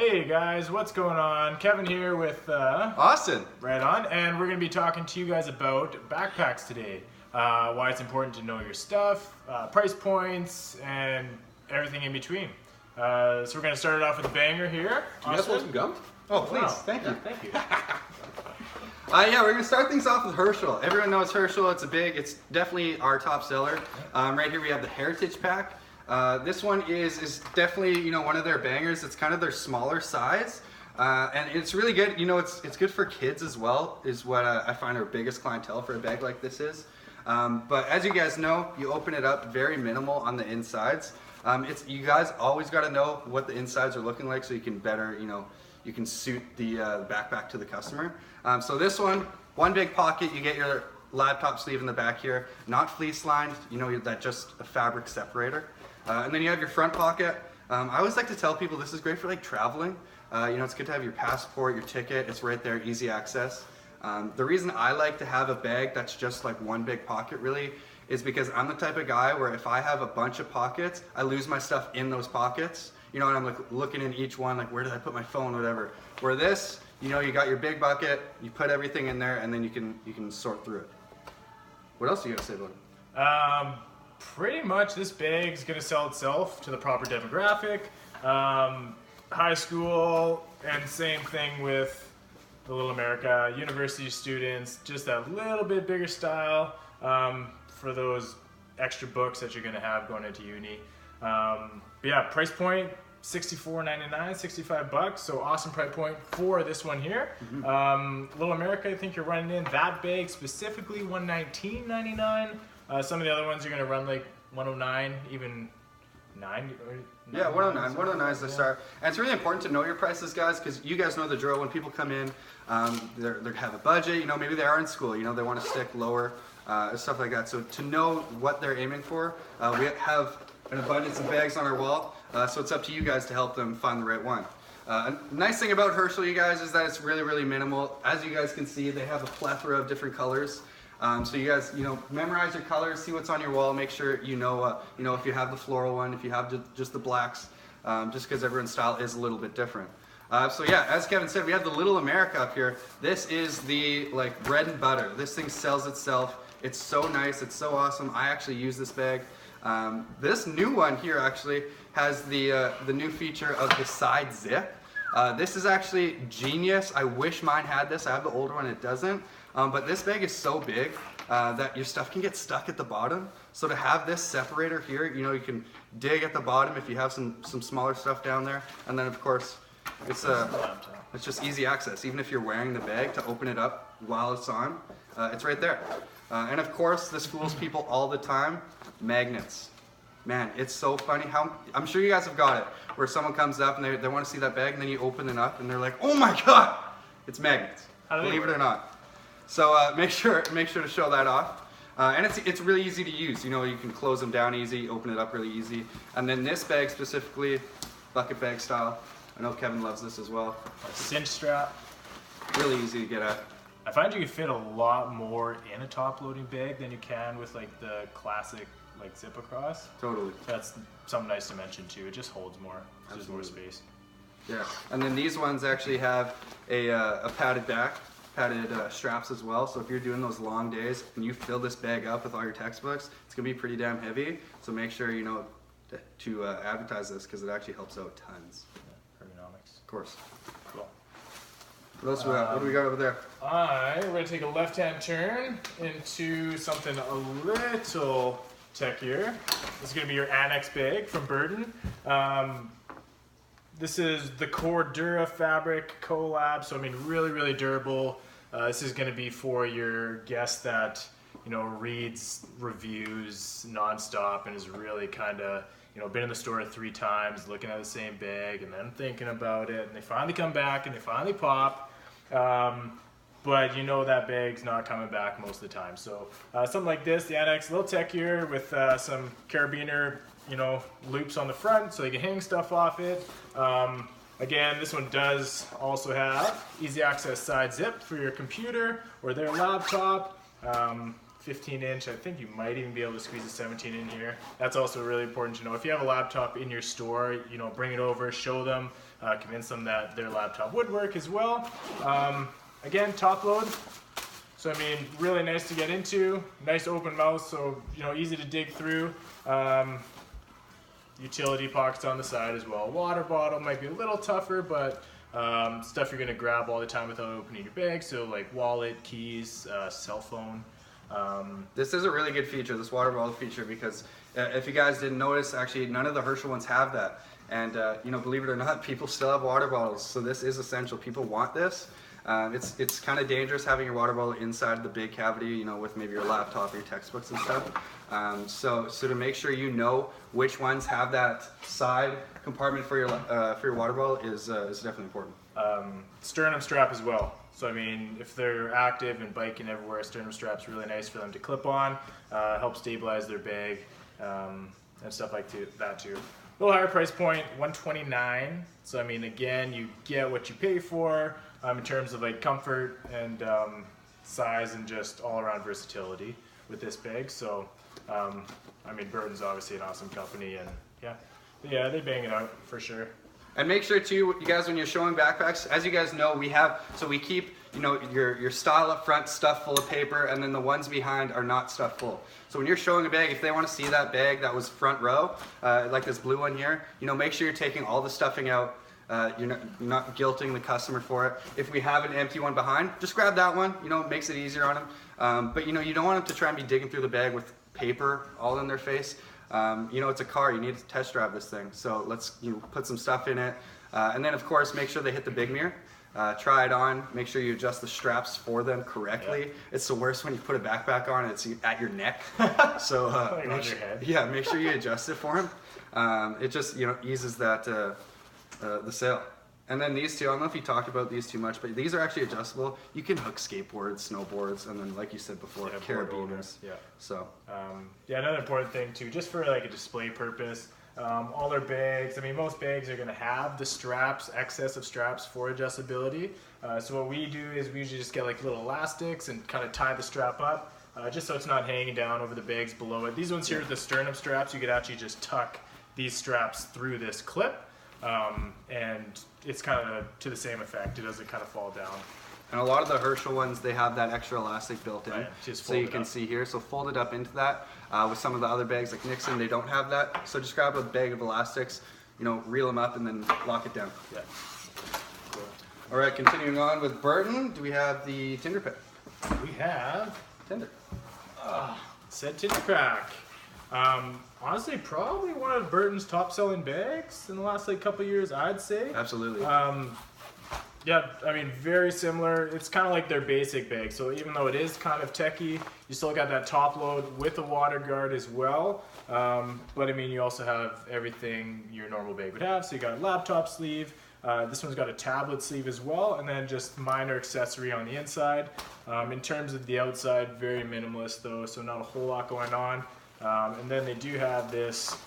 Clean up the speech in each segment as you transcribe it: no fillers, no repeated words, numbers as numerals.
Hey guys, what's going on? Kevin here with Austin. Right on, and we're going to be talking to you guys about backpacks today. Why it's important to know your stuff, price points, and everything in between. So we're going to start it off with a banger here. Do you guys want some gum? Oh, please. Wow. Thank you. Yeah, thank you. Yeah, we're going to start things off with Herschel. Everyone knows Herschel. It's definitely our top seller. Right here we have the Heritage Pack. This one is definitely, one of their bangers. It's kind of their smaller size. And it's really good. It's good for kids as well, is what I find our biggest clientele for a bag like this is. But as you guys know, you open it up, very minimal on the insides. You guys always got to know what the insides are looking like so you can better, you can suit the backpack to the customer. So this one big pocket, you get your laptop sleeve in the back here, not fleece lined, that just a fabric separator. And then you have your front pocket. I always like to tell people this is great for like traveling. It's good to have your passport, your ticket, it's right there, easy access. The reason I like to have a bag that's just like one big pocket really is because I'm the type of guy where if I have a bunch of pockets, I lose my stuff in those pockets. And I'm like looking in each one, like where did I put my phone, whatever. Where this, you got your big bucket, you put everything in there, and then you can sort through it. What else are you gonna say about it? Pretty much this bag's going to sell itself to the proper demographic. High school, and same thing with the Little America, university students, just that little bit bigger style for those extra books that you're going to have going into uni. But yeah, price point $64.99, $65, so awesome price point for this one here. Little America, I think you're running in that bag specifically $119.99. Some of the other ones you're going to run like 109, even 90. Yeah, 109. 109 is the start. And it's really important to know your prices, guys, because you guys know the drill. When people come in, they have a budget. Maybe they are in school. They want to stick lower, stuff like that. So to know what they're aiming for, we have an abundance of bags on our wall. So it's up to you guys to help them find the right one. A nice thing about Herschel, you guys, is that it's really, really minimal. As you guys can see, they have a plethora of different colors. So you guys, memorize your colors, see what's on your wall, make sure if you have the floral one, if you have just the blacks, just because everyone's style is a little bit different. So yeah, as Kevin said, we have the Little America up here. This is the bread and butter. This thing sells itself. It's so nice. It's so awesome. I actually use this bag. This new one here actually has the new feature of the side zip. This is actually genius. I wish mine had this. I have the older one, it doesn't. But this bag is so big that your stuff can get stuck at the bottom. So to have this separator here, you can dig at the bottom if you have some smaller stuff down there. And then of course, it's just easy access. Even if you're wearing the bag, to open it up while it's on, it's right there. And of course, this fools people all the time, magnets. Man, it's so funny I'm sure you guys have got it, where someone comes up and they want to see that bag, and then you open it up and they're like, oh my God, it's magnets, believe it or not. So make sure to show that off. And it's really easy to use. You can close them down easy, open it up really easy. And then this bag specifically, bucket bag style. I know Kevin loves this as well. A cinch strap. Really easy to get at. I find you can fit a lot more in a top-loading bag than you can with the classic zip across. Totally. That's something nice to mention too. It just holds more. There's more space. Yeah. And then these ones actually have a padded back. Padded straps as well, so if you're doing those long days and you fill this bag up with all your textbooks, it's gonna be pretty damn heavy. So make sure to advertise this because it actually helps out tons. Yeah, ergonomics. Of course. Cool. What else what do we got over there? We're gonna take a left-hand turn into something a little techier. This is gonna be your annex bag from Burden. This is the Cordura fabric collab, so really, really durable. This is going to be for your guest that reads reviews nonstop and is really kind of been in the store 3 times, looking at the same bag and then thinking about it, and they finally come back and they finally pop. But that bag's not coming back most of the time. So something like this, the annex, a little techier with some carabiner loops on the front so you can hang stuff off it. Again, this one does also have easy access side zip for your computer or their laptop. 15-inch. I think you might even be able to squeeze a 17 in here. That's also really important to know. If you have a laptop in your store, you know, bring it over, show them, convince them that their laptop would work as well. Again, top load. So I mean, really nice to get into, nice open mouth, so you know, easy to dig through. Utility pockets on the side as well. Water bottle might be a little tougher, but stuff you're gonna grab all the time without opening your bag. So like wallet, keys, cell phone. This is a really good feature, this water bottle feature, because if you guys didn't notice, actually none of the Herschel ones have that. And you know, believe it or not, people still have water bottles, so this is essential. People want this. It's kind of dangerous having your water bottle inside the big cavity, you know, with maybe your laptop or your textbooks and stuff. So to make sure you know which ones have that side compartment for your water bottle is definitely important. Sternum strap as well. So I mean, if they're active and biking everywhere, sternum strap's really nice for them to clip on, help stabilize their bag, and stuff like that too. A little higher price point, $129. So I mean, again, you get what you pay for in terms of like comfort and size and just all around versatility with this bag. So I mean, Burton's obviously an awesome company, and yeah, they bang it out for sure. And make sure too, you guys, when you're showing backpacks, as you guys know, we keep, you know, your style up front stuffed full of paper, and then the ones behind are not stuffed full. So when you're showing a bag, if they want to see that bag that was front row, like this blue one here, you know, make sure you're taking all the stuffing out. You're not guilting the customer for it. If we have an empty one behind, just grab that one. You know, it makes it easier on them. But you know, you don't want them to try and be digging through the bag with paper all in their face. You know, it's a car. You need to test drive this thing. So let's put some stuff in it, and then of course make sure they hit the big mirror. Try it on. Make sure you adjust the straps for them correctly. Yeah. It's the worst when you put a backpack on and it's at your neck. So make sure you adjust it for them. It just eases that the sail. And then these two, I don't know if you talked about these too much, but these are actually adjustable. You can hook skateboards, snowboards, and then like you said before, carabiners. Yeah. So. Another important thing too, just for like a display purpose, all their bags, I mean, most bags are going to have the straps, excess of straps for adjustability. So what we do is we usually just get like little elastics and kind of tie the strap up, just so it's not hanging down over the bags below it. These ones here, the sternum straps, you could actually just tuck these straps through this clip. And it's kind of to the same effect. It doesn't kind of fall down. And a lot of the Herschel ones, they have that extra elastic built in, right, so you can see here. So fold it up into that. With some of the other bags like Nixon, they don't have that. So just grab a bag of elastics, reel them up and then lock it down. Yeah. Cool. All right, continuing on with Burton, do we have the Tinder Pit? We have Tinder. Said Tinder Crack. Honestly, probably one of Burton's top-selling bags in the last couple years, I'd say. Absolutely. Yeah, I mean, very similar. It's kind of like their basic bag. So even though it is kind of techy, you still got that top load with a water guard as well. But I mean, you also have everything your normal bag would have. So you got a laptop sleeve. This one's got a tablet sleeve as well, and then just minor accessory on the inside. In terms of the outside, very minimalist though, so not a whole lot going on. And then they do have this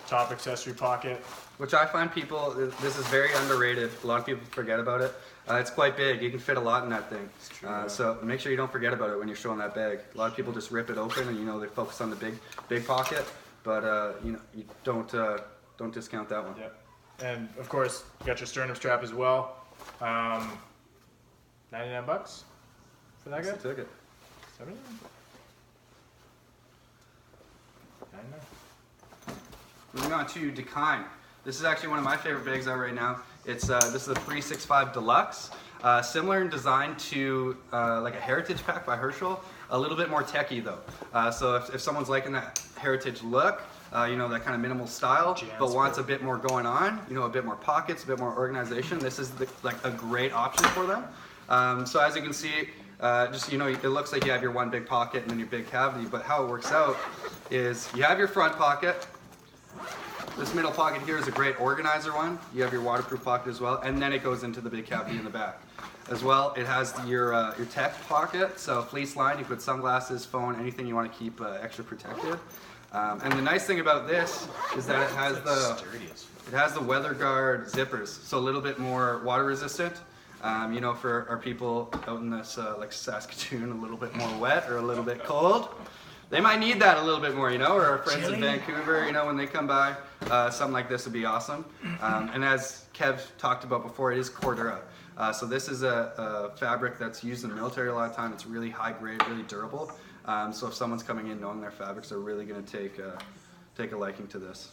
top accessory pocket, which I find this is very underrated. A lot of people forget about it. It's quite big. You can fit a lot in that thing. It's true, yeah. So make sure you don't forget about it when you're showing that bag. A lot of people just rip it open and they focus on the big pocket, but you don't discount that one. Yeah. And of course, you got your sternum strap as well. $99 for that guy? That's the ticket. 79? 99. Moving on to Dakine. This is actually one of my favorite bags out right now. This is the 365 Deluxe. Similar in design to like a Heritage pack by Herschel. A little bit more techy though. So if someone's liking that Heritage look, that kind of minimal style, but wants a bit more going on, a bit more pockets, a bit more organization, this is like a great option for them. So as you can see, it looks like you have your one big pocket and then your big cavity, but how it works out is you have your front pocket. This middle pocket here is a great organizer one. You have your waterproof pocket as well, and then it goes into the big cavity in the back. As well, it has your tech pocket, so fleece line, you put sunglasses, phone, anything you want to keep extra protected. And the nice thing about this is that it has the weather guard zippers, so a little bit more water resistant. You know, for our people out in this like Saskatoon, a little bit more wet or a little bit cold, they might need that a little bit more, you know, or our friends in Vancouver, you know, when they come by, something like this would be awesome. And as Kev talked about before, it is Cordura. So this is a fabric that's used in the military a lot of time. It's really high grade, really durable. So if someone's coming in knowing their fabrics, they're really going to take a liking to this.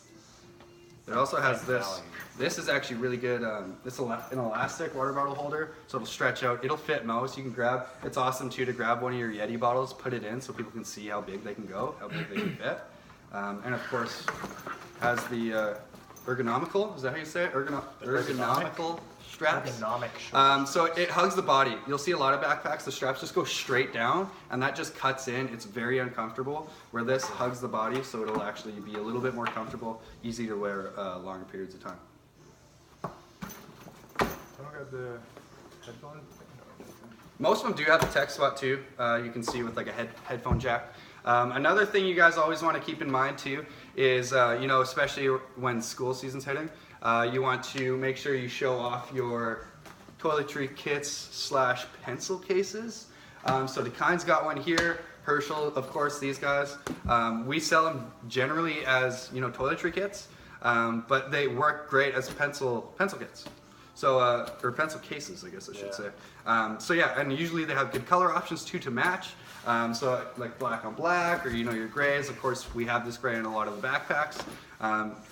It also has this. This is actually really good. It's an elastic water bottle holder, so it'll stretch out. It'll fit most. You can grab. It's awesome too to grab one of your Yeti bottles, put it in, so people can see how big they can go, how big they can fit. And of course, has the ergonomical. Is that how you say it? Ergonomical straps. Ergonomic straps. So it hugs the body. You'll see a lot of backpacks, the straps just go straight down, and that just cuts in. It's very uncomfortable, where this hugs the body, so it'll actually be a little bit more comfortable, easy to wear longer periods of time. I don't got the headphone. Most of them do have a tech spot too. You can see with like a headphone jack. Another thing you guys always want to keep in mind too is, you know, especially when school season's hitting, you want to make sure you show off your toiletry kits / pencil cases. So DeKine's got one here. Herschel, of course, these guys. We sell them generally as, you know, toiletry kits, but they work great as pencil kits. So, or pencil cases, I guess I should say. So yeah, and usually they have good color options too to match. So like black on black, or you know, your grays. Of course, we have this gray in a lot of the backpacks.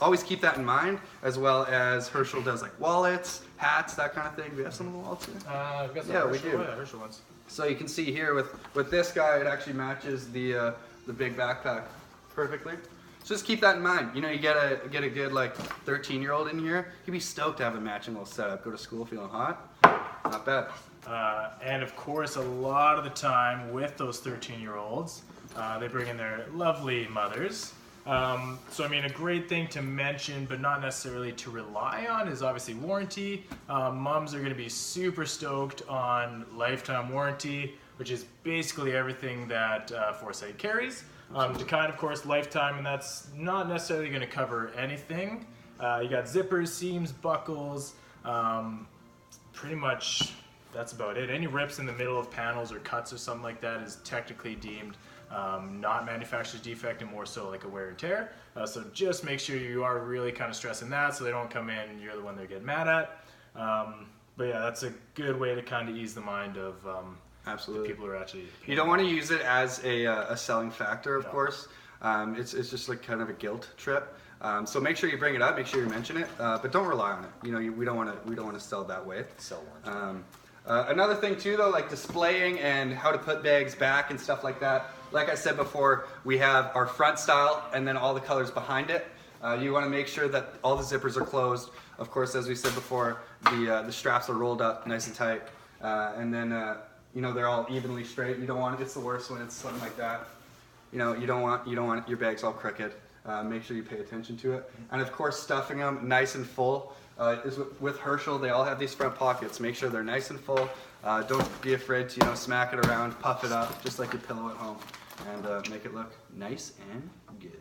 Always keep that in mind, as well as Herschel does like wallets, hats, that kind of thing. Do we have some of the wallets here? We've got some Yeah, Herschel, we do. Yeah, Herschel ones. So you can see here with this guy, it actually matches the big backpack perfectly. So just keep that in mind. You know, you get a good like 13-year-old in here, he'd be stoked to have a matching little setup. Go to school feeling hot, not bad. And of course, a lot of the time with those 13-year-olds, they bring in their lovely mothers. So I mean, a great thing to mention, but not necessarily to rely on, is obviously warranty. Moms are going to be super stoked on lifetime warranty, which is basically everything that Foursight carries. Dekine, of course, lifetime, and that's not necessarily going to cover anything. You got zippers, seams, buckles, pretty much that's about it. Any rips in the middle of panels or cuts or something like that is technically deemed not manufacturer's defect and more so like a wear and tear. So just make sure you are really kind of stressing that so they don't come in and you're the one they're getting mad at. But yeah, that's a good way to kind of ease the mind of Absolutely. people who are actually... You don't want to use it as a selling factor, of course. It's just like kind of a guilt trip. So make sure you bring it up, make sure you mention it, but don't rely on it. You know, we don't want to sell that way. Sell warranty. Another thing too, though, like displaying and how to put bags back and stuff like that. Like I said before, we have our front style and then all the colors behind it. You want to make sure that all the zippers are closed. Of course, as we said before, the straps are rolled up nice and tight, and then you know, they're all evenly straight. You don't want it's the worst when it's something like that. You know, you don't want your bags all crooked. Make sure you pay attention to it, and of course, stuffing them nice and full. Is with Herschel, they all have these front pockets. Make sure they're nice and full. Don't be afraid to, you know, smack it around, puff it up, just like your pillow at home, and make it look nice and good.